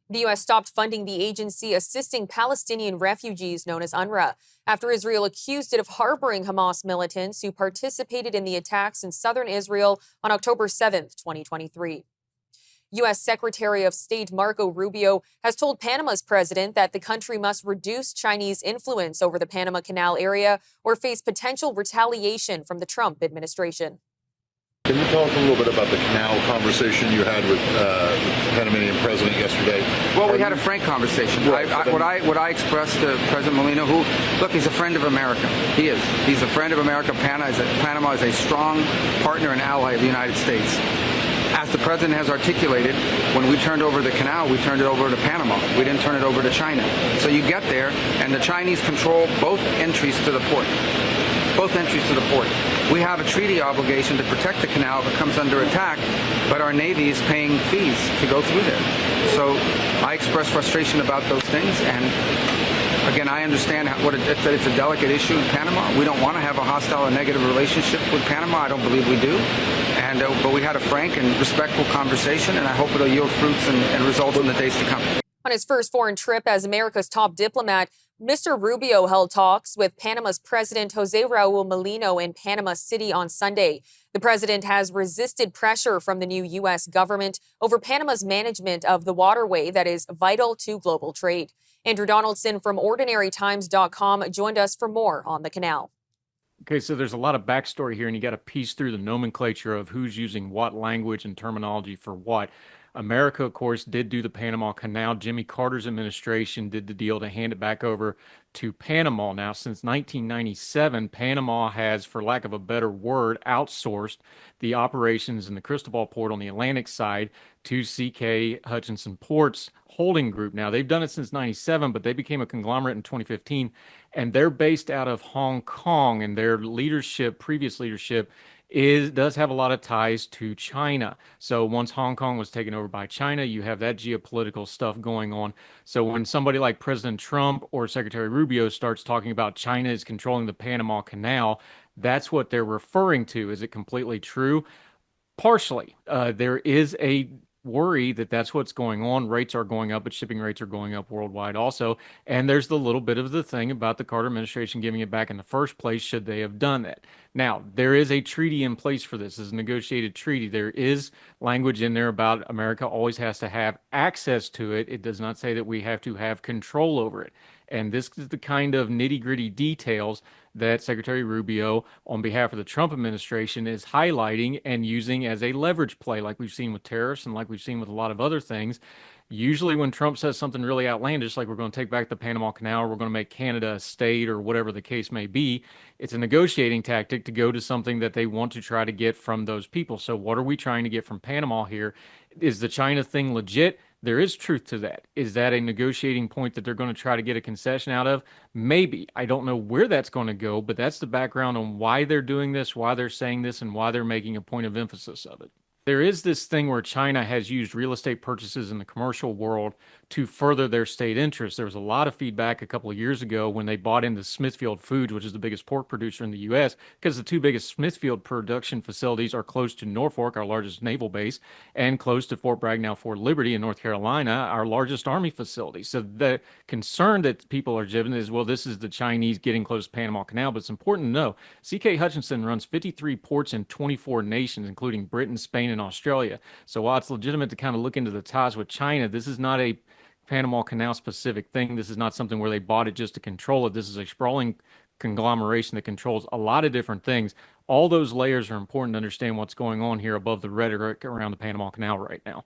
The U.S. stopped funding the agency assisting Palestinian refugees known as UNRWA after Israel accused it of harboring Hamas militants who participated in the attacks in southern Israel on October 7th, 2023. U.S. Secretary of State Marco Rubio has told Panama's president that the country must reduce Chinese influence over the Panama Canal area or face potential retaliation from the Trump administration. Can you tell us a little bit about the canal conversation you had with the Panamanian president yesterday? Well, we had a frank conversation. What I expressed to President Molina, look, he's a friend of America. He is. He's a friend of America. Panama is a strong partner and ally of the United States. As the president has articulated, when we turned over the canal, we turned it over to Panama. We didn't turn it over to China. So you get there, and the Chinese control both entries to the port. Both entries to the port. We have a treaty obligation to protect the canal if it comes under attack, but our Navy is paying fees to go through there. So I express frustration about those things, and again, I understand that it's a delicate issue in Panama. We don't want to have a hostile or negative relationship with Panama. I don't believe we do. But we had a frank and respectful conversation, and I hope it'll yield fruits and results in the days to come. On his first foreign trip as America's top diplomat, Mr. Rubio held talks with Panama's President Jose Raul Mulino in Panama City on Sunday. The president has resisted pressure from the new U.S. government over Panama's management of the waterway that is vital to global trade. Andrew Donaldson from OrdinaryTimes.com joined us for more on the canal. Okay, so there's a lot of backstory here, and you got to piece through the nomenclature of who's using what language and terminology for what. America, of course, did do the Panama Canal. Jimmy Carter's administration did the deal to hand it back over to Panama. Now, since 1997, Panama has, for lack of a better word, outsourced the operations in the Cristobal Port on the Atlantic side to CK Hutchinson Ports Holding Group. Now, they've done it since 97, but they became a conglomerate in 2015, and they're based out of Hong Kong, and their leadership, previous leadership, does have a lot of ties to China. So once Hong Kong was taken over by China, you have that geopolitical stuff going on. So when somebody like President Trump or Secretary Rubio starts talking about China is controlling the Panama Canal, that's what they're referring to. Is it completely true? Partially. There is a worry that that's what's going on. Rates are going up, but shipping rates are going up worldwide also. And there's the little bit of the thing about the Carter administration giving it back in the first place, should they have done that. Now, there is a treaty in place for this. It's a negotiated treaty. There is language in there about America always has to have access to it. It does not say that we have to have control over it. And this is the kind of nitty-gritty details that Secretary Rubio, on behalf of the Trump administration, is highlighting and using as a leverage play, like we've seen with tariffs and like we've seen with a lot of other things. Usually when Trump says something really outlandish, like we're going to take back the Panama Canal, or we're going to make Canada a state, or whatever the case may be, it's a negotiating tactic to go to something that they want to try to get from those people. So what are we trying to get from Panama here? Is the China thing legit? There is truth to that. Is that a negotiating point that they're going to try to get a concession out of? Maybe. I don't know where that's going to go, but that's the background on why they're doing this, why they're saying this, and why they're making a point of emphasis of it. There is this thing where China has used real estate purchases in the commercial world to further their state interests. There was a lot of feedback a couple of years ago when they bought into Smithfield Foods, which is the biggest pork producer in the U.S., because the two biggest Smithfield production facilities are close to Norfolk, our largest naval base, and close to Fort Bragg, now Fort Liberty in North Carolina, our largest Army facility. So the concern that people are given is, well, this is the Chinese getting close to Panama Canal, but it's important to know CK Hutchinson runs 53 ports in 24 nations, including Britain, Spain, and Australia. So while it's legitimate to kind of look into the ties with China, this is not a Panama Canal specific thing. This is not something where they bought it just to control it. This is a sprawling conglomeration that controls a lot of different things. All those layers are important to understand what's going on here above the rhetoric around the Panama Canal right now.